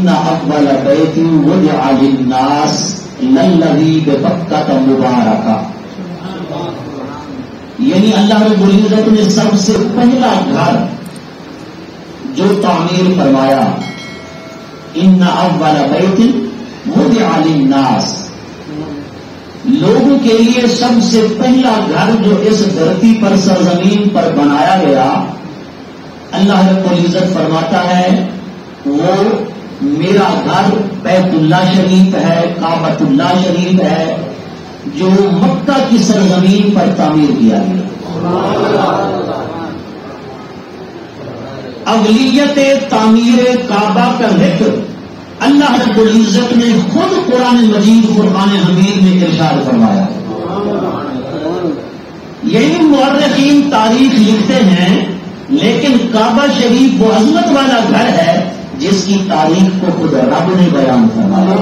ان اول بیت وضع للناس للذی ببکۃ مبارکہ، یعنی اللہ رب العزت نے سب سے پہلا گھر جو تعمیر فرمایا، ان اول بیت وضع للناس، لوگوں کے لیے سب سے پہلا گھر جو اس دھرتی پر سرزمین پر بنایا گیا، اللہ رب العزت فرماتا ہے وہ میرا گھر بیت اللہ شریف ہے، کعبۃ اللہ شریف ہے، جو مکہ کی سرزمین پر تعمیر کیا گیا۔ اولیت تعمیر کعبہ کا ذکر اللہ رب العزت نے خود قرآن مجید فرقان حمید میں ارشاد فرمایا۔ یہی مورخین تاریخ لکھتے ہیں، لیکن کعبہ شریف وہ عظمت والا گھر ہے جس کی تاریخ کو خود رب نے بیان فرمایا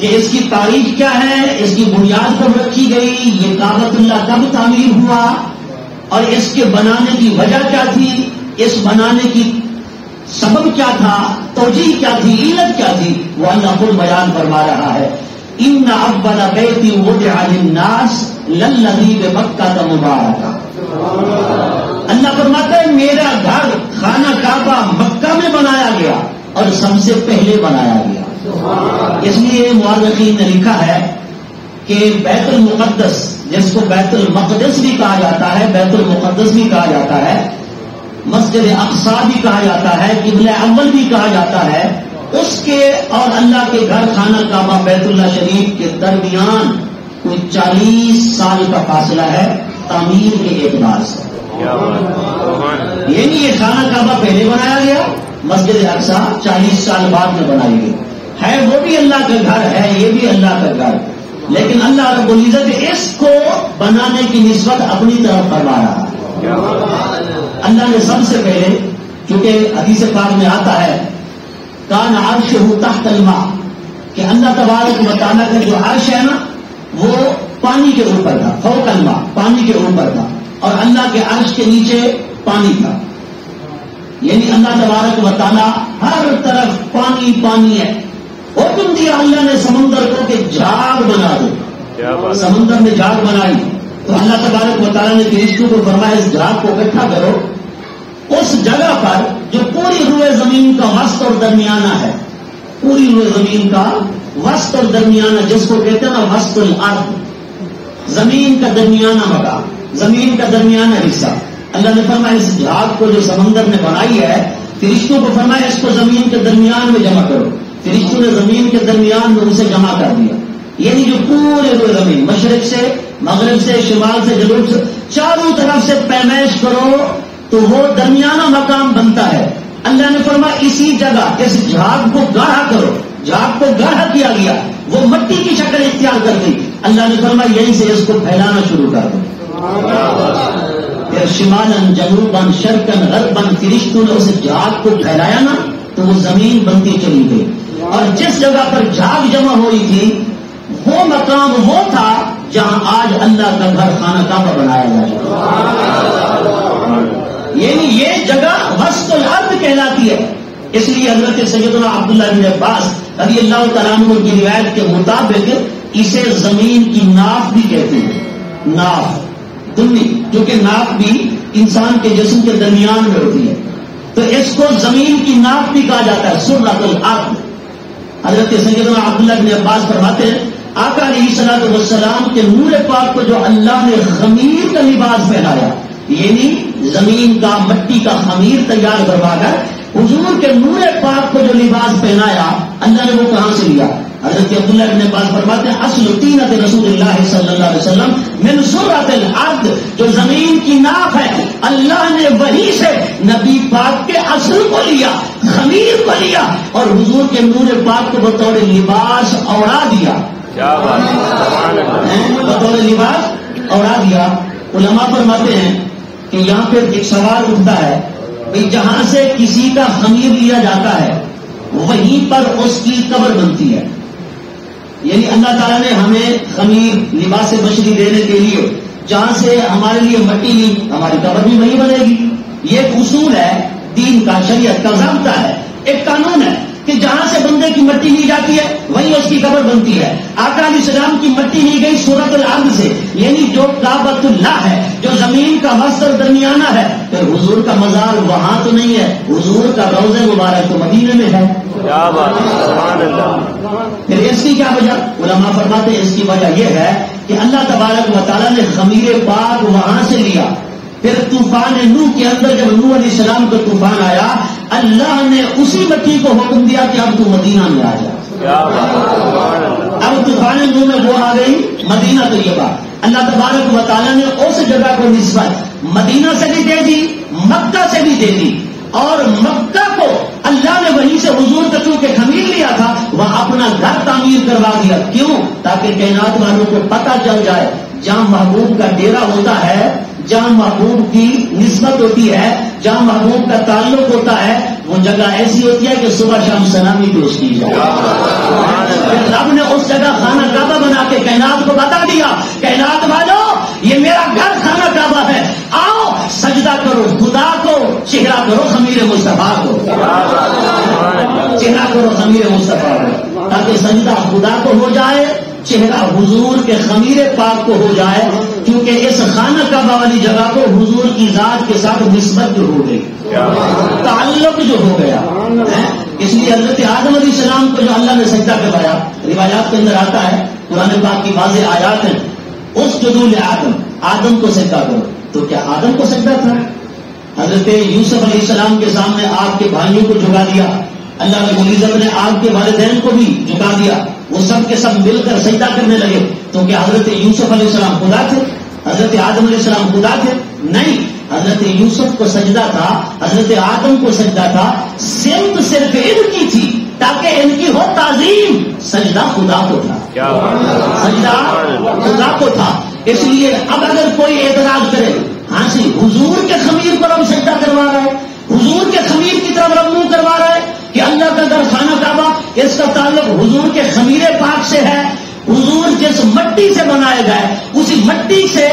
کہ اس کی تاریخ کیا ہے، اس کی بنیاد کب رکھی گئی، یہ کعبۃ اللہ کب تعمیر ہوا، اور اس کے بنانے کی وجہ کیا تھی، اس بنانے کی سبب کیا تھا، توجیہ کیا تھی، علت کیا تھی، وہ اللہ خود بیان فرما رہا ہے۔ ان اول بیت وضع للناس للذی ببکۃ مبارکہ، اللہ فرماتا ہے میرا گھر خانہ کعبہ مکہ میں بنایا گیا اور سب سے پہلے بنایا گیا۔ اس لیے مورخین نے لکھا ہے کہ بیت المقدس، جس کو بیت المقدس بھی کہا جاتا ہے، بیت المقدس بھی کہا جاتا ہے، مسجد اقصی بھی کہا جاتا ہے، قبلہ اول بھی کہا جاتا ہے، اس کے اور اللہ کے گھر خانہ کعبہ بیت اللہ شریف کے درمیان کوئی 40 سال کا فاصلہ ہے تعمیر کے اعتبار سے۔ یعنی یہ خانہ کعبہ پہلے بنایا گیا، مسجد اقصی 40 سال بعد میں بنائی گئی ہے، وہ بھی اللہ کا گھر ہے، یہ بھی اللہ کا گھر، لیکن اللہ رب العزت اس کو بنانے کی نسبت اپنی طرف فرما رہا ہے۔ اللہ نے سب سے پہلے، چونکہ حدیث پاک میں آتا ہے کان عرشہ تحت الماء، کہ اللہ تبارک و تعالیٰ کا جو عرش ہے نا وہ پانی کے اوپر تھا، فوق الماء، پانی کے اوپر تھا، اور اللہ کے عرش کے نیچے پانی تھا، یعنی اللہ تبارک و تعالیٰ ہر طرف پانی پانی ہے۔ حکم دیا اللہ نے سمندر کو کہ جھاگ بنا دو، سمندر میں جھاگ بنائی تو اللہ تبارک و تعالیٰ نے فرشتوں کو فرمایا اس جھاگ کو اکٹھا کرو اس جگہ پر جو پوری روئے زمین کا وسط اور درمیانہ ہے، پوری روئے زمین کا وسط اور درمیانہ، جس کو کہتے ہیں نا وسط الارض، زمین کا درمیانہ مقام، زمین کا درمیانہ حصہ۔ اللہ نے فرمایا اس جھاگ کو جو سمندر نے بنائی ہے، فرشتوں کو فرمایا اس کو زمین کے درمیان میں جمع کرو، فرشتوں نے زمین کے درمیان میں اسے جمع کر دیا، یعنی جو پورے روئے زمین مشرق سے مغرب سے شمال سے جنوب سے چاروں طرف سے پیمائش کرو تو وہ درمیانہ مقام بنتا ہے۔ اللہ نے فرمایا اسی جگہ اس جھاگ کو گاڑھا کرو، جھاگ کو گاڑھا کیا گیا، وہ مٹی کی شکل اختیار کر گئی، اللہ نے فرمایا یہیں سے اس کو پھیلانا شروع کر دو، پھر شمالن جنوبن شرقن غربن فرشتوں نے اس جھاگ کو پھیلایا نا تو وہ زمین بنتی چلی گئی، اور جس جگہ پر جھاگ جمع ہوئی تھی وہ مقام وہ تھا جہاں آج اللہ کا گھر خانہ کعبہ بنایا جائے، یعنی یہ جگہ وسط الارض کہلاتی ہے۔ اس لیے حضرت سیدنا عبداللہ بن عباس رضی اللہ تعالیٰ عنہ کی روایت کے مطابق اسے زمین کی ناف بھی کہتے ہیں، ناف دنی، کیونکہ ناف بھی انسان کے جسم کے درمیان میں ہوتی ہے، تو اس کو زمین کی ناف بھی کہا جاتا ہے، سرۃ الارض۔ حضرت سیدنا عبداللہ بن عباس فرماتے ہیں آقا علیہ الصلوۃ والسلام کے نور پاک کو جو اللہ نے خمیر کا لباس پہنایا، یعنی زمین کا مٹی کا خمیر تیار کروا کر حضور کے نور پاک کو جو لباس پہنایا، اللہ نے وہ کہاں سے لیا؟ حضرت عبداللہ بن عباس فرماتے ہیں اصل طینت رسول اللہ صلی اللہ علیہ وسلم من سرۃ الارض، جو زمین کی ناف ہے اللہ نے وہی سے نبی پاک کے اصل کو لیا، خمیر کو لیا، اور حضور کے نور پاک کو بطور لباس اوڑا دیا، بطور لباس اوڑا دیا۔ علماء فرماتے ہیں کہ یہاں پہ ایک سوال اٹھتا ہے، جہاں سے کسی کا خمیر لیا جاتا ہے وہیں پر اس کی قبر بنتی ہے، یعنی اللہ تعالیٰ نے ہمیں خمیر لباس بشری دینے کے لیے جہاں سے ہمارے لیے مٹی لی، ہماری قبر بھی وہیں بنے گی۔ یہ ایک اصول ہے دین کا، شریعت کا ضابطہ ہے، ایک قانون ہے کہ جہاں سے بندے کی مٹی لی جاتی ہے وہیں اس کی قبر بنتی ہے۔ آقا علیہ السلام کی مٹی لی گئی سورۃ الارض سے، یعنی جو کعبۃ اللہ ہے، جو زمین کا وسط درمیانہ ہے، پھر حضور کا مزار وہاں تو نہیں ہے، حضور کا روضہ مبارک تو مدینے میں ہے۔ کیا بات ہے، سبحان اللہ۔ پھر اس کی کیا وجہ؟ علماء فرماتے ہیں اس کی وجہ یہ ہے کہ اللہ تبارک و تعالیٰ نے خمیر پاک وہاں سے لیا۔ پھر طوفان نوح کے اندر جب نوح علیہ السلام کو طوفان آیا، اللہ نے اسی مٹی کو حکم دیا کہ اب تو مدینہ میں آ جا۔ اب طوفان نوح میں وہ آ گئی مدینہ طیبہ۔ اللہ تبارک و تعالیٰ نے اس جگہ کو نسبت مدینہ سے بھی دے دی، مکہ سے بھی دے دی، اور مکہ کو اللہ نے وہیں سے حضور کا چونکہ خمیر لیا تھا وہاں اپنا گھر تعمیر کروا دیا۔ کیوں؟ تاکہ کائنات والوں کو پتہ چل جائے جہاں محبوب کا ڈیرا ہوتا ہے، جہاں محبوب کی نسبت ہوتی ہے، جہاں محبوب کا تعلق ہوتا ہے، وہ جگہ ایسی ہوتی ہے کہ صبح شام سلامی پیش کی جائے۔ پھر رب نے اس جگہ خانہ کعبہ بنا کے کائنات کو بتا دیا، کائنات والوں یہ میرا گھر خانہ کعبہ ہے، آؤ سجدہ کرو خدا کو، چہرہ کرو خمیر مصطفیٰ کو، چہرہ کرو خمیر مصطفیٰ کو، تاکہ سجدہ خدا کو ہو جائے، چہرہ حضور کے خمیر پاک کو ہو جائے، کیونکہ اس خانہ کعبہ والی جگہ کو حضور کی ذات کے ساتھ نسبت جو ہو گئی، تعلق جو ہو گیا، اس لیے حضرت آدم علیہ السلام کو جو اللہ نے سجدہ کروایا، روایات کے اندر آتا ہے، قرآن پاک کی واضح آیات ہیں، اس جدول آدم کو سجدہ کرو، تو کیا آدم کو سجدہ تھا؟ حضرت یوسف علیہ السلام کے سامنے آپ کے بھائیوں کو جھکا دیا، اللہ رب العزت نے آپ کے والدین کو بھی جھکا دیا، وہ سب کے سب مل کر سجدہ کرنے لگے، تو کیا حضرت یوسف علیہ السلام خدا تھے؟ حضرت آدم علیہ السلام خدا تھے؟ نہیں، حضرت یوسف کو سجدہ تھا، حضرت آدم کو سجدہ تھا، صرف ان کی تھی تاکہ ان کی ہو تعظیم، سجدہ خدا کو تھا، سجدہ خدا کو تھا۔ اس لیے اب اگر کوئی اعتراض کرے، ہاں سی حضور کے خمیر پر ہم سجدہ کروا رہے ہیں، حضور کے خمیر کی طرف رب منہ کروا رہے ہیں کہ اللہ کا گھر خانہ کعبہ، اس کا تعلق حضور کے خمیر پاک سے ہے، حضور جس مٹی سے بنائے گئے اسی مٹی سے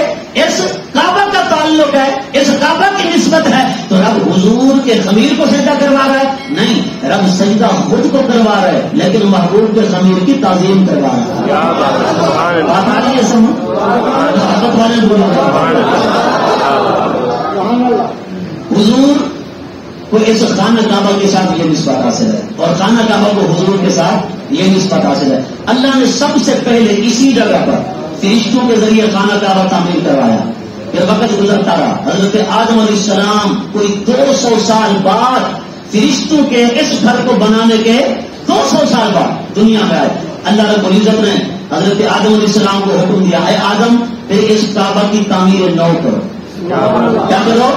اس کعبہ کا تعلق ہے، اس کعبہ کی نسبت ہے، تو رب حضور کے خمیر کو سجدہ کروا رہا ہے؟ نہیں، رب سجدہ خود کو کروا رہا ہے، لیکن محبوب کے خمیر کی تعظیم کروا رہا ہے۔ بات آ رہی ہے سمجھ؟ محبت والے بولو، حضور کو اس خانہ کعبہ کے ساتھ یہ نسبت حاصل ہے، اور خانہ کعبہ کو حضور کے ساتھ یہ نسبت حاصل ہے۔ اللہ نے سب سے پہلے اسی جگہ پر فرشتوں کے ذریعے خانہ کعبہ تعمیر کروایا، پھر وقت گزرتا رہا، حضرت آدم علیہ السلام کوئی 200 سال بعد فرشتوں کے اس گھر کو بنانے کے 200 سال بعد دنیا میں آئے، اللہ رب العزت نے حضرت آدم علیہ السلام کو حکم دیا، اے آدم پھر اس کعبہ کی تعمیر نو کرو، کیا کرو؟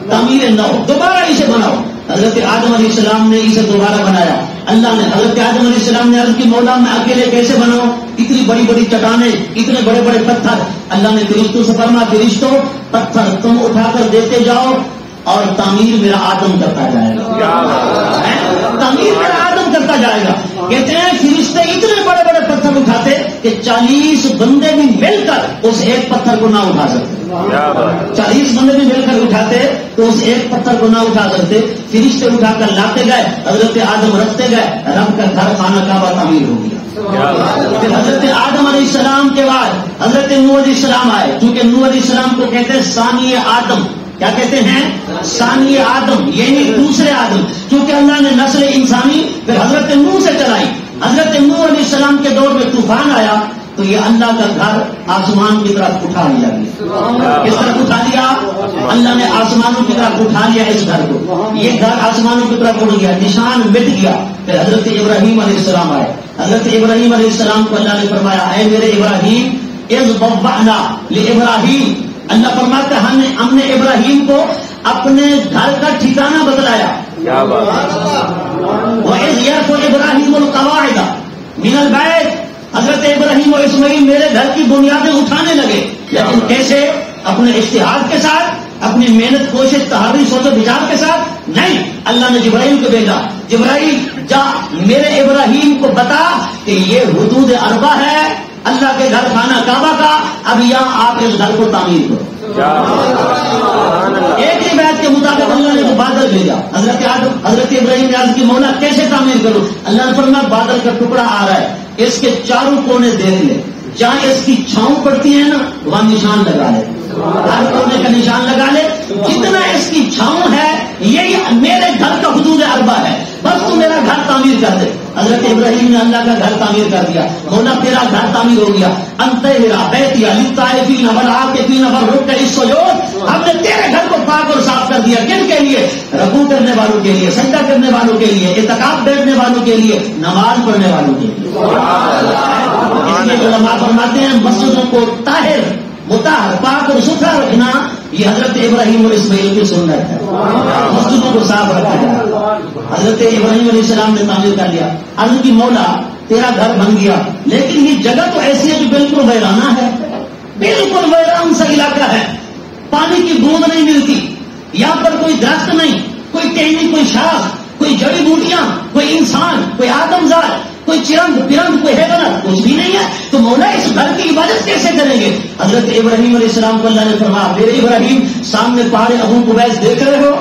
تعمیر نو، دوبارہ اسے بناؤ۔ حضرت آدم علیہ السلام نے اسے دوبارہ بنایا، اللہ نے حضرت آدم علیہ السلام نے عرض کی مولا میں اکیلے کیسے بناؤں، اتنی بڑی بڑی چٹانیں، اتنے بڑے بڑے پتھر، اللہ نے فرشتوں سے فرمایا فرشتوں پتھر تم اٹھا کر دیتے جاؤ اور تعمیر میرا آدم کرتا جائے گا، تعمیر میرا آدم کرتا جائے گا۔ کہتے ہیں فرشتے اتنے بڑے بڑے پتھر اٹھاتے کہ 40 بندے بھی مل کر اس ایک پتھر کو نہ اٹھا سکتے، 40 بندے بھی مل کر اٹھاتے تو اس ایک پتھر کو نہ اٹھا سکتے، فرشتے اٹھا کر لاتے گئے، حضرت آدم رکھتے گئے، رب کا گھر خانہ کعبہ تعمیر ہو گیا۔ پھر حضرت آدم علیہ السلام کے بعد حضرت نوح علیہ السلام آئے، کیونکہ نوح علیہ السلام کو کہتے ہیں ثانی آدم، کیا کہتے ہیں؟ ثانی آدم، یعنی دوسرے آدم، کیونکہ اللہ نے نسل انسانی پھر حضرت نوح سے چلائی۔ حضرت نوح علیہ السلام کے دور میں طوفان آیا تو یہ اللہ کا گھر آسمان کی طرف اٹھا لیا گیا۔ کس طرف اٹھا لیا؟ اللہ نے آسمانوں کی طرف اٹھا لیا اس گھر کو، یہ گھر آسمانوں کی طرف اڑ گیا، نشان مٹ گیا۔ پھر حضرت ابراہیم علیہ السلام آئے، حضرت ابراہیم علیہ السلام کو اللہ نے فرمایا اے میرے ابراہیم اذ بوأنا لابراہیم، اللہ فرماتا ہے ہم نے ابراہیم کو اپنے گھر کا ٹھکانہ بتلایا، وَإِذْ يَرْفَعُ إِبْرَاهِيمُ الْقَوَاعِدَ مِنَ الْبَيْتِ، حضرت ابراہیم و اسماعیل میرے گھر کی بنیادیں اٹھانے لگے، لیکن کیسے؟ اپنے اشتہاد کے ساتھ، اپنی محنت کوشش تحری سوچ و بچار کے ساتھ نہیں، اللہ نے جبرائیل کو بھیجا، جبرائیل جا میرے ابراہیم کو بتا کہ یہ حدود اربع ہے اللہ کے گھر خانہ کعبہ کا، اب یہاں آپ اس گھر کو تعمیر کرو۔ ایک ہی بات کے مطابق اللہ نے تو بادل بھیجا. حضرت ابراہیم نے عرض کی مولا کیسے تعمیر کروں؟ اللہ نے فرمایا بادل کا ٹکڑا آ رہا ہے, اس کے چاروں کونے دیکھ لے, جہاں اس کی چھاؤں پڑتی ہے نا وہاں نشان لگا لے, ہر کونے کا نشان لگا لے. جتنا اس کی چھاؤں ہے یہی میرے گھر کا حدود اربع ہے, بس تو میرا گھر تعمیر کر دے. حضرت ابراہیم نے اللہ کا گھر تعمیر کر دیا. مولا تیرا گھر تعمیر ہو گیا. انتہرا بیتیا للطائفین والعاکفین والرکع السجود, ہم نے تیرے گھر کو پاک اور صاف کر دیا. کن کے لیے؟ رکوع کرنے والوں کے لیے, سجدہ کرنے والوں کے لیے, اعتکاف بیٹھنے والوں کے لیے, نماز پڑھنے والوں کے لیے. اس لیے علماء فرماتے ہیں مسجدوں کو طاہر, مطہر, پاک اور ستھرا رکھنا یہ حضرت ابراہیم اور اسماعیل کی سنت ہے. مسجدوں کو صاف رکھا جائے. حضرت ابراہیم علیہ السلام نے تعمیر کر لیا. عرض کی مولا تیرا گھر بن گیا, لیکن یہ جگہ تو ایسی ہے جو بالکل ویرانہ ہے, بالکل ویران سا علاقہ ہے, پانی کی بوند نہیں ملتی, یہاں پر کوئی درخت نہیں, کوئی ٹہنی, کوئی شاخ, کوئی جڑی بوٹیاں, کوئی انسان, کوئی آدمزاد, کوئی چرند پرند, کوئی حیوانات, کچھ بھی نہیں ہے. تو مولا اس گھر کی عبادت کیسے کریں گے؟ حضرت ابراہیم علیہ السلام کو اللہ نے فرمایا میرے ابراہیم سامنے پہاڑ ابو قبیس دیکھ رہے ہو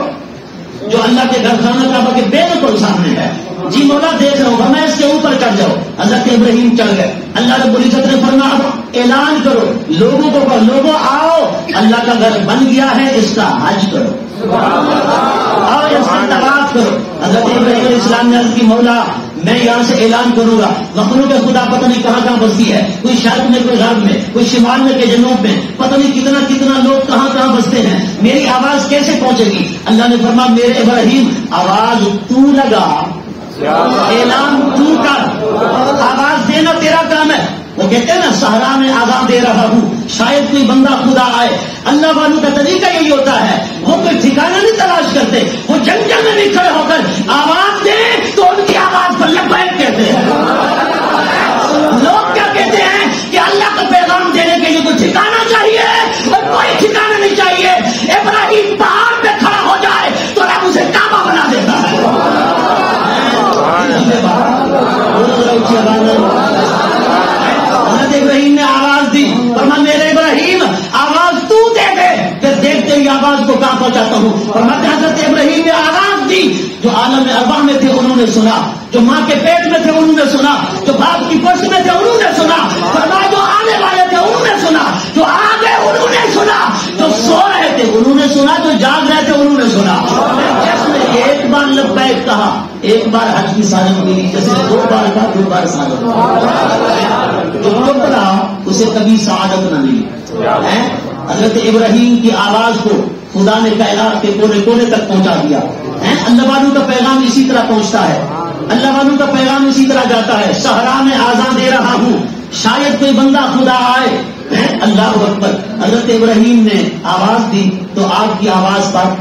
جو اللہ کے گھر خانہ کعبہ کے بالکل سامنے ہے؟ جی مولا دیکھ رہا ہوں. میں اس کے اوپر چڑھ جاؤ. حضرت ابراہیم چڑھ گئے. اللہ رب العزت نے فرمایا اعلان کرو لوگوں کو, لوگوں آؤ اللہ کا گھر بن گیا ہے, اس کا حج کرو, اور اس کا طواف کرو. حضرت ابراہیم علیہ السلام نے عرض کی مولا میں یہاں سے اعلان کروں گا, مخلوق خدا پتہ نہیں کہاں کہاں بستی ہے, کوئی شرق میں, کوئی غرب میں, کوئی شمال میں, کوئی جنوب میں, پتہ نہیں کتنا کتنا لوگ کہاں کہاں بستے ہیں, میری آواز کیسے پہنچے گی؟ اللہ نے فرمایا میرے ابراہیم آواز تو لگا, اعلان تو کر, آواز دینا تیرا کام ہے. وہ کہتے ہیں نا صحرا میں آزاد دے رہا ہوں, شاید کوئی بندہ خدا آئے. اللہ والوں کا طریقہ یہی ہوتا ہے, وہ کوئی ٹھکانہ نہیں تلاش کرتے, وہ جنگل میں بھی کھڑے ہو کر آواز دیں تو ان کی آواز پر لبیک کہتے ہیں. لوگ کیا کہتے ہیں کہ اللہ کا پیغام دینے کے لیے کوئی ٹھکانہ چاہیے, اور کوئی ٹھکانہ نہیں چاہیے. ابراہیم پہاڑ پہ کھڑا ہو جائے تو رب اسے کعبہ بنا دیتا ہے. حضرت ابراہیم نے آواز دی, فرمایا میرے ابراہیم آواز تو دے دے, پھر دیکھتے ہی آواز کو کہاں پہنچاتا ہوں. فرمایا حضرت ابراہیم نے آواز دی, جو عالم ارواح میں تھے انہوں نے سنا, جو ماں کے پیٹ میں تھے انہوں نے سنا, جو باپ کی پشت میں تھے انہوں نے سنا, فرمایا جو آنے والے تھے انہوں نے سنا, جو آ گئے انہوں نے سنا, جو سو رہے تھے انہوں نے سنا, جو جاگ رہے تھے انہوں نے سنا. جس نے ایک بار لبیک کہا ایک بار حج کی سعادت ملی, جیسے دو بار کا 2 بار سعادت ملی. جو ٹکڑا اسے کبھی سعادت نہ ملی. حضرت ابراہیم کی آواز کو خدا نے کائنات کے کونے کونے تک پہنچا دیا. اللہ والوں کا پیغام اسی طرح پہنچتا ہے, اللہ والوں کا پیغام اسی طرح جاتا ہے. صحرا میں آزان دے رہا ہوں, شاید کوئی بندہ خدا آئے. اللہ اکبر. حضرت ابراہیم نے آواز دی تو آپ کی آواز پر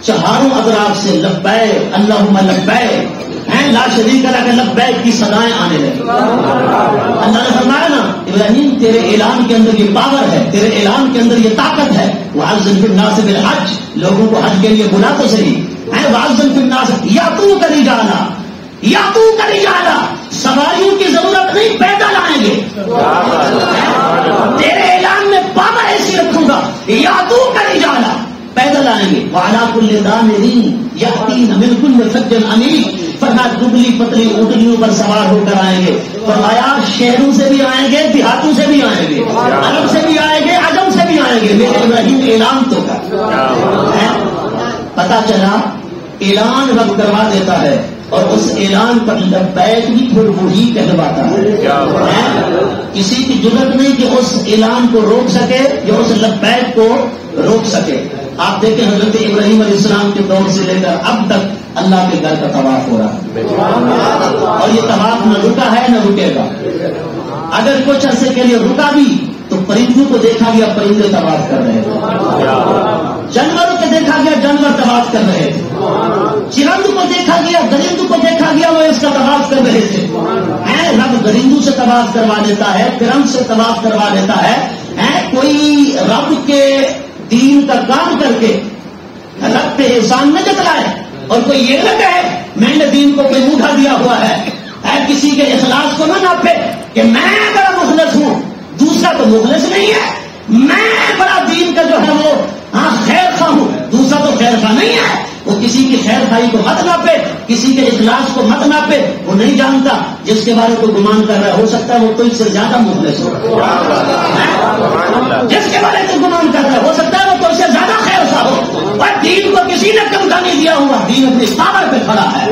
چہاروں اطراف سے لبیک اللہم لبیک لا شریک لک لبیک کی صدائیں آنے لگی. اللہ نے فرمایا نا ابراہیم تیرے اعلان کے اندر یہ پاور ہے, تیرے اعلان کے اندر یہ طاقت ہے. وَأَذِّن فِي النَّاسِ بِالْحَجِّ, لوگوں کو حج کے لیے بلا تو صحیح. وَأَذِّن فِي النَّاسِ یَأْتُوکَ رِجَالًا, یَأْتُوکَ رِجَالًا, سواریوں کی ضرورت نہیں, پیدل آئیں گے. تیرے اعلان میں پاور ایسی رکھوں گا, یَأْتُوکَ رِجَالًا, پیدل آئیں گے. وَعَلَىٰ كُلِّ ضَامِرٍ يَأْتِينَ مِنْ كُلِّ فَجٍّ عَمِيقٍ, فرمایا دبلی پتلی اونٹنیوں پر سوار ہو کر آئیں گے. فرمایا شہروں سے بھی آئیں گے, دیہاتوں سے بھی آئیں گے, عرب سے بھی آئیں گے, عجم سے بھی آئیں گے. میرے ابراہیم اعلان تو کر. پتا چلا اعلان رب کروا دیتا ہے, اور اس اعلان پر لبیک بھی پھر وہی کہلواتا ہے. کسی کی ضرورت نہیں کہ اس اعلان کو روک سکے یا اس لبیک کو روک سکے. آپ دیکھیں حضرت ابراہیم علیہ السلام کے دور سے لے کر اب تک اللہ کے گھر کا طواف ہو رہا ہے, اور یہ طواف نہ رکا ہے نہ رکے گا. اگر کچھ عرصے کے لیے رکا بھی تو پرندوں کو دیکھا گیا پرندے طواف کر رہے تھے, جانوروں کو دیکھا گیا جانور طواف کر رہے تھے, چرند کو دیکھا گیا درندوں کو دیکھا گیا وہ اس کا طواف کر رہے تھے. رب درندوں سے طواف کروا دیتا ہے, پرند سے طواف کروا دیتا ہے. کوئی رب کے دین کا کام کر کے رب پہ احسان نہ جتلائے, اور کوئی یہ نہ کہے میں نے دین کو کوئی موڈھا دیا ہوا ہے. کسی کے اخلاص کو نہ ناپے کہ میں بڑا مخلص ہوں, دوسرا تو مخلص نہیں ہے, میں بڑا دین کا جو ہے وہ خیر خواہ نہیں ہے، وہ کسی کی خیر خواہی کو مت ناپے، کسی کے اخلاص کو مت ناپے، وہ نہیں جانتا جس کے بارے کو گمان کر رہا ہے، ہو سکتا ہے وہ تجھ سے زیادہ مخلص ہو، جس کے بارے کو گمان کر رہا ہے ہو سکتا ہے وہ تجھ سے زیادہ خیر خواہ ہو، پر دین کو کسی نے کم کا نہیں دیا ہوا، دین اپنی پاور پہ کھڑا ہے۔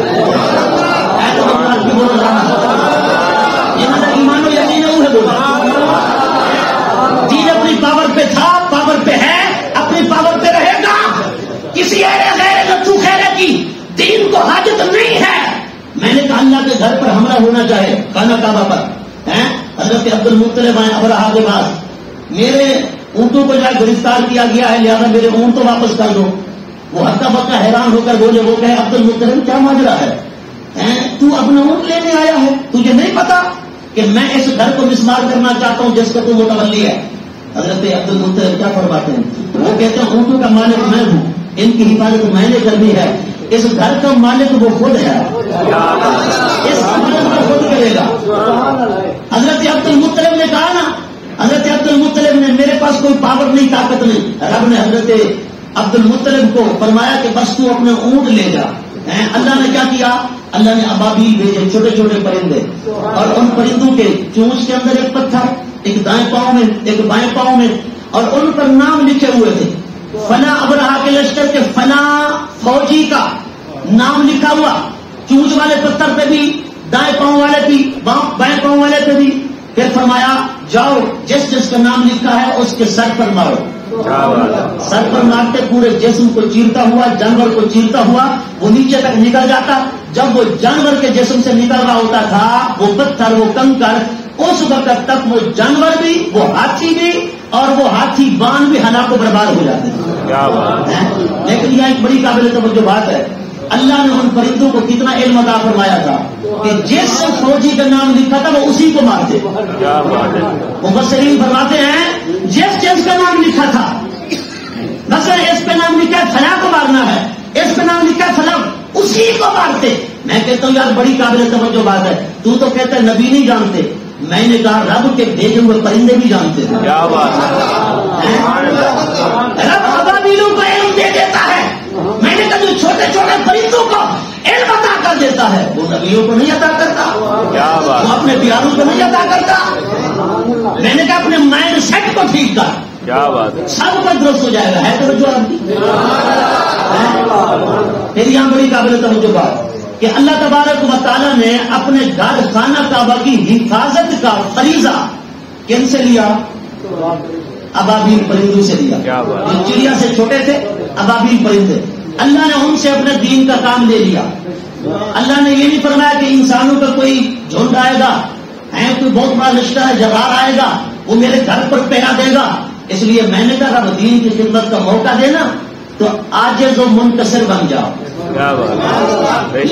یہ مطلب ایمان و یقین ہے، دین اپنی پاور پہ تھا، پاور پہ ہے، اپنی پاور پہ رہے گا، کسی غیر لطو خیرے کی دین کو حاجت نہیں ہے۔ میں نے کہا اللہ کے گھر پر حملہ ہونا چاہے، خانہ کعبہ پر، حضرت عبد المطلب آئے ابرہا کے پاس، میرے اونٹوں کو جائے گرفتار کیا گیا ہے، لہذا میرے اونٹ تو واپس کر دو۔ وہ ہکا بکا حیران ہو کر بولے، وہ کہے عبد المطلب کیا ماجرا ہے، تو اپنا اونٹ لینے آیا ہے، تجھے نہیں پتا کہ میں اس گھر کو مسمار کرنا چاہتا ہوں جس کا تو متولی ہے۔ حضرت عبد المطلب کیا فرماتے ہیں، وہ کہتے ہیں اونٹوں کا مالک میں ہوں، ان کی حفاظت میں نے کرنی ہے، اس گھر کا مالک وہ خود ہے، اس کا مالک وہ خود کرے گا۔ حضرت عبد المطلب نے کہا نا، حضرت عبد المطلب نے، میرے پاس کوئی پاور نہیں، طاقت نہیں، رب نے حضرت عبد المطلب کو فرمایا کہ بس تو اپنے اونٹ لے جا۔ اللہ نے کیا کیا، اللہ نے ابابیل بھیجے، چھوٹے چھوٹے پرندے، اور ان پرندوں کے چونچ کے اندر ایک پتھر، ایک دائیں پاؤں میں ایک بائیں پاؤں میں، اور ان پر نام لکھے ہوئے تھے، فلاں ابرہا کے لشکر کے فلاں فوجی کا نام لکھا ہوا، چونچ والے پتھر پہ بھی، دائیں پاؤں والے بھی، بائیں پاؤں والے پہ بھی۔ پھر فرمایا جاؤ جس جس کا نام لکھا ہے اس کے سر پر مارو۔ سر پر مارتے پورے جسم کو چیرتا ہوا، جانور کو چیرتا ہوا وہ نیچے تک نکل جاتا۔ جب وہ جانور کے جسم سے نکل رہا ہوتا تھا وہ پتھر، وہ کنکر، اس وقت تک وہ جانور بھی، وہ ہاتھی بھی، اور وہ ہاتھی بان بھی ہلاک و برباد ہو جاتے ہیں۔ لیکن یہ ایک بڑی قابل توجہ بات ہے، اللہ نے ان پرندوں کو کتنا علم عطا فرمایا تھا کہ جس فوجی کا نام لکھا تھا وہ اسی کو مارتے۔ مفسرین فرماتے ہیں جس جس کا نام لکھا تھا، مثلا اس پہ نام لکھا ہے فلاں کو مارنا ہے، اس پہ نام لکھا ہے فلاں، اسی کو مارتے۔ میں کہتا ہوں یار بڑی قابل توجہ بات ہے، تو کہتا ہے نبی نہیں جانتے، میں نے کہا رب کے بھیجے ہوئے پرندے بھی جانتے ہیں۔ رب ابابیلوں کو علم دے دیتا ہے، میں نے کہا جو چھوٹے چھوٹے پرندوں کو علم عطا کر دیتا ہے وہ نبیوں کو نہیں عطا کرتا، وہ اپنے پیاروں کو نہیں عطا کرتا۔ میں نے کہا اپنے مائنڈ سیٹ کو ٹھیک کر، کیا بات ہے، سب کا درست ہو جائے گا۔ ہے توجہ آپ کی؟ پھر یہاں بڑی قابل توجہ بات کہ اللہ تبارک و تعالیٰ نے اپنے گھر خانہ کعبہ کی حفاظت کا فریضہ کن سے لیا؟ ابابیل پرندوں سے لیا، جو چڑیا سے چھوٹے تھے، ابابیل پرندے۔ اللہ نے ان سے اپنے دین کا کام لے لیا۔ اللہ نے یہ نہیں فرمایا کہ انسانوں کا کوئی جھنڈ آئے گا، کوئی بہت بڑا لشکر ہے، جبار آئے گا، وہ میرے گھر پر پہرا دے گا۔ اس لیے میں نے کہا رب دین کی خدمت کا موقع دینا تو عاجز و منکسر بن جاؤ،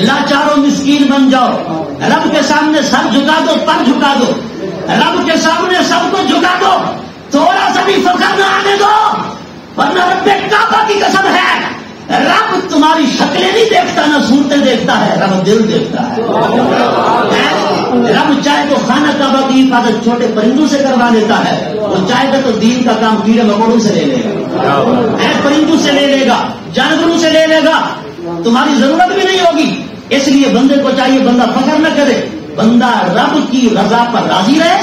لاچار و مسکین بن جاؤ، رب کے سامنے سر جھکا دو، پر جھکا دو، رب کے سامنے سب کو جھکا دو، تھوڑا سا بھی فخر نہ آنے دو، ورنہ رب کعبہ کی قسم ہے رب تمہاری شکلیں نہیں دیکھتا، نہ صورتیں دیکھتا ہے، رب دل دیکھتا ہے۔ رب چاہے تو خانہ کعبہ کی حفاظت چھوٹے پرندوں سے کروا لیتا ہے، وہ چاہے گا تو دین کا کام کیڑے مکوڑوں سے لے لے گا، پرندوں سے لے لے گا، جانوروں سے لے لے گا، تمہاری ضرورت بھی نہیں ہوگی۔ اس لیے بندے کو چاہیے بندہ فخر نہ کرے، بندہ رب کی رضا پر راضی رہے،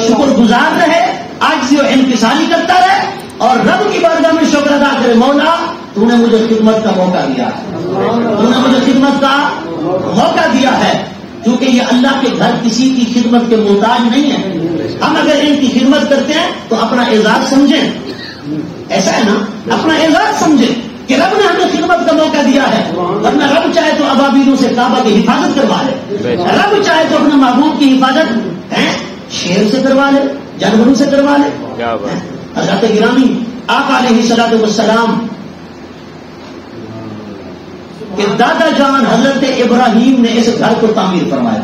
شکر گزار رہے، عاجزی و انکساری کرتا رہے، اور رب کی بارگاہ میں شکر ادا کرے، مولا تو نے مجھے خدمت کا موقع دیا ہے، تو نے مجھے خدمت کا موقع دیا ہے، کیونکہ یہ اللہ کے گھر کسی کی خدمت کے محتاج نہیں ہے۔ ہم اگر ان کی خدمت کرتے ہیں تو اپنا اعزاز سمجھیں، ایسا ہے نا، اپنا اعزاز سمجھیں کہ رب نے ہمیں خدمت کا موقع دیا ہے، ورنہ رب چاہے تو ابابیلوں سے کعبہ کی حفاظت کروا لے، رب چاہے تو اپنے محبوب کی حفاظت شیر سے کروا لے، جانوروں سے کروا لے۔ حضرت گرامی آقا علیہ الصلوۃ والسلام کہ دادا جان حضرت ابراہیم نے اس گھر کو تعمیر فرمایا۔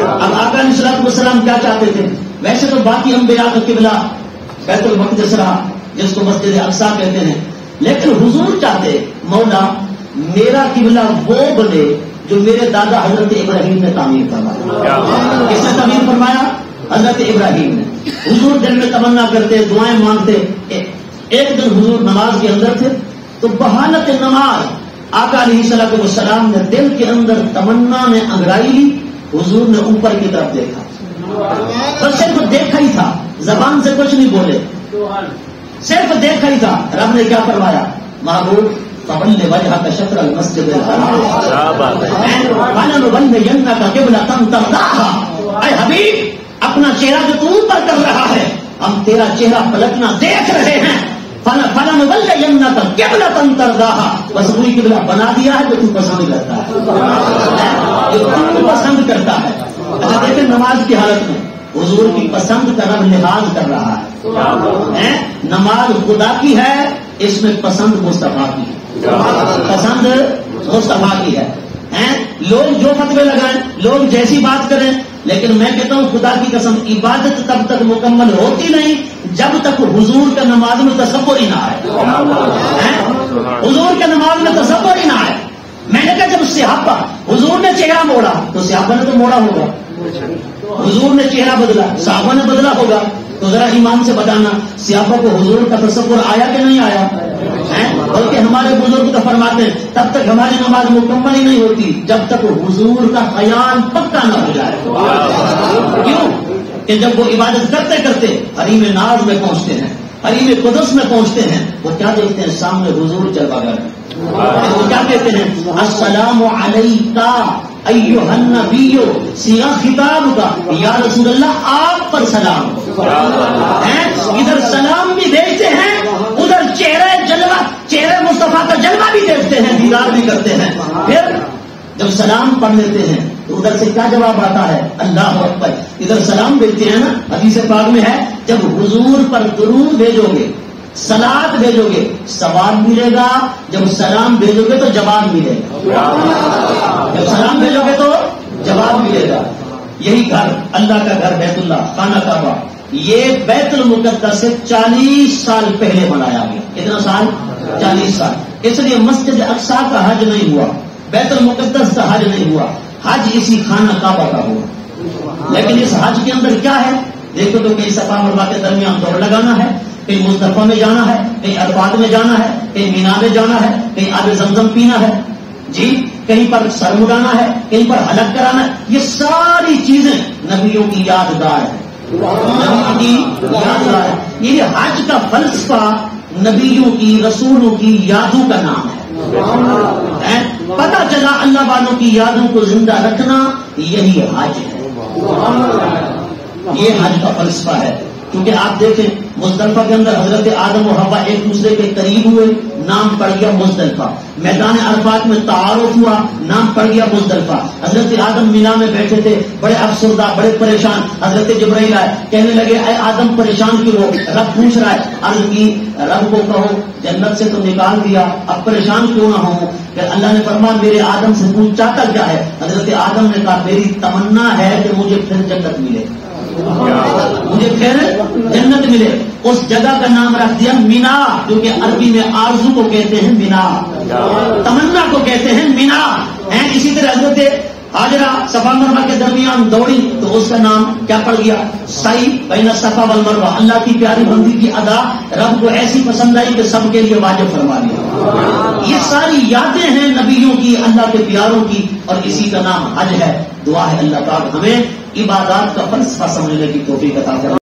اب آقا علیہ الصلوۃ والسلام کیا چاہتے تھے؟ ویسے تو باقی انبیاء کا قبلہ بیت المقدس رہا، جس کو مسجد اقصیٰ کہتے ہیں، لیکن حضور چاہتے مولا میرا قبلہ وہ بنے جو میرے دادا حضرت ابراہیم نے تعمیر فرمایا۔ کس نے تعمیر فرمایا؟ حضرت ابراہیم نے۔ حضور دل میں تمنا کرتے، دعائیں مانگتے۔ ایک دن حضور نماز کے اندر تھے، تو بحالت نماز آقا علیہ الصلوۃ والسلام نے دل کے اندر تمنا میں انگڑائی لی، حضور نے اوپر کی طرف دیکھا، بس صرف دیکھا ہی تھا، زبان سے کچھ نہیں بولے، صرف دیکھا ہی تھا۔ رب نے کیا فرمایا؟ محبوب فول وجهك شطر المسجد الحرام ولنولينك قبلة ترضاها، اے حبیب اپنا چہرہ جو تو اوپر کر رہا ہے، ہم تیرا چہرہ پلٹنا دیکھ رہے ہیں، فلنولينك قبلة ترضاها، بس وہی قبلہ بنا دیا ہے جو تو پسند کرتا ہے، جو تو پسند کرتا ہے۔ اچھا دیکھیں نماز کی حالت میں حضور کی پسند کا رب لحاظ کر رہا ہے، نماز خدا کی ہے، اس میں پسند مصطفیٰ کی ہے، پسند مصطفیٰ کی ہے۔ لوگ جو فتوے لگائیں، لوگ جیسی بات کریں، لیکن میں کہتا ہوں خدا کی قسم عبادت تب تک مکمل ہوتی نہیں جب تک حضور کا نماز میں تصور ہی نہ آئے، حضور کے نماز میں تصور ہی نہ آئے۔ میں نے کہا جب صحابہ حضور نے چہرہ موڑا تو صحابہ نے تو موڑا ہوگا، حضور نے چہرہ بدلا صحابہ نے بدلا ہوگا، تو ذرا ایمان سے بتانا صحابہ کو حضور کا تصور آیا کہ نہیں آیا؟ بلکہ ہمارے بزرگ تو فرماتے ہیں تب تک ہماری نماز مکمل ہی نہیں ہوتی جب تک حضور کا خیال پکا نہ ہو جائے۔ کیوں کہ جب وہ عبادت کرتے کرتے حریم ناز میں پہنچتے ہیں، حریم قدس میں پہنچتے ہیں، وہ کیا دیکھتے ہیں؟ سامنے حضور جلوہ گر، وہ کیا کہتے ہیں؟ السلام علیکا ایھا النبی، صیغہ خطاب کا، یا رسول اللہ آپ پر سلام۔ ادھر سلام بھی دیکھتے ہیں، ادھر چہرے مصطفیٰ کا جلوہ بھی دیکھتے ہیں، دیدار بھی کرتے ہیں۔ پھر جب سلام پڑھ لیتے ہیں تو ادھر سے کیا جواب آتا ہے؟ اللہ اکبر۔ ادھر سلام بھیجتے ہیں نا، حدیث پاک میں ہے جب حضور پر درود بھیجو گے، صلات بھیجو گے، ثواب ملے گا، جب سلام بھیجو گے تو جواب ملے گا، جب سلام بھیجو گے تو جواب ملے گا۔ یہی گھر اللہ کا گھر بیت اللہ خانہ کعبہ، یہ بیت المقدس سے 40 سال پہلے بنایا گیا۔ کتنا سال؟ 40 سال۔ اس لیے مسجد اقصیٰ کا حج نہیں ہوا، بیت المقدس کا حج نہیں ہوا، حج اسی خانہ کعبہ کا ہوا۔ لیکن اس حج کے اندر کیا ہے؟ دیکھو تو کئی صفا مروا کے درمیان دوڑ لگانا ہے، کہیں مزدلفہ میں جانا ہے، کہیں عرفات میں جانا ہے، کہیں مینا میں جانا ہے، کہیں آب زمزم پینا ہے، جی کہیں پر سر مڈانا ہے، کہیں پر حلق کرانا ہے۔ یہ ساری چیزیں نبیوں کی یادگار ہے، نبیوں کی یادگار ہے۔ یہ حج کا فلسفہ نبیوں کی رسولوں کی یادوں کا نام ہے۔ پتہ چلا اللہ والوں کی یادوں کو زندہ رکھنا یہی حج ہے، یہ حج کا فلسفہ ہے۔ کیونکہ آپ دیکھیں مزدلفہ کے اندر حضرت آدم و حوا ایک دوسرے کے قریب ہوئے، نام پڑ گیا مزدلفہ۔ میدان عرفات میں تعارف ہوا، نام پڑ گیا مزدلفہ۔ حضرت آدم مینا میں بیٹھے تھے، بڑے افسردہ، بڑے پریشان، حضرت جبرائیل آئے، کہنے لگے اے آدم پریشان کیوں ہو؟ رب پوچھ رہا ہے، عرض کی رب کو کہو جنت سے تو نکال دیا، اب پریشان کیوں نہ ہوں؟ کہ اللہ نے فرمایا میرے آدم سے پوچھ چاہتا کیا ہے؟ حضرت آدم نے کہا میری تمنا ہے کہ مجھے پھر جنت ملے، مجھے پھر جنت ملے۔ اس جگہ کا نام رکھ دیا مینا، کیونکہ عربی میں آرزو کو کہتے ہیں مینا، تمنا کو کہتے ہیں مینا۔ اسی طرح حضرت حاجرہ صفا مروا کے درمیان دوڑی تو اس کا نام کیا پڑ گیا؟ سعی بین صفا والمروہ۔ اللہ کی پیاری بندی کی ادا رب کو ایسی پسند آئی کہ سب کے لیے واجب فرما دیا۔ یہ ساری یادیں ہیں نبیوں کی، اللہ کے پیاروں کی، اور اسی کا نام حج ہے۔ دعا ہے اللہ پاک ہمیں عبادات کا فلسفہ سمجھنے کی توفیق عطا فرمائے۔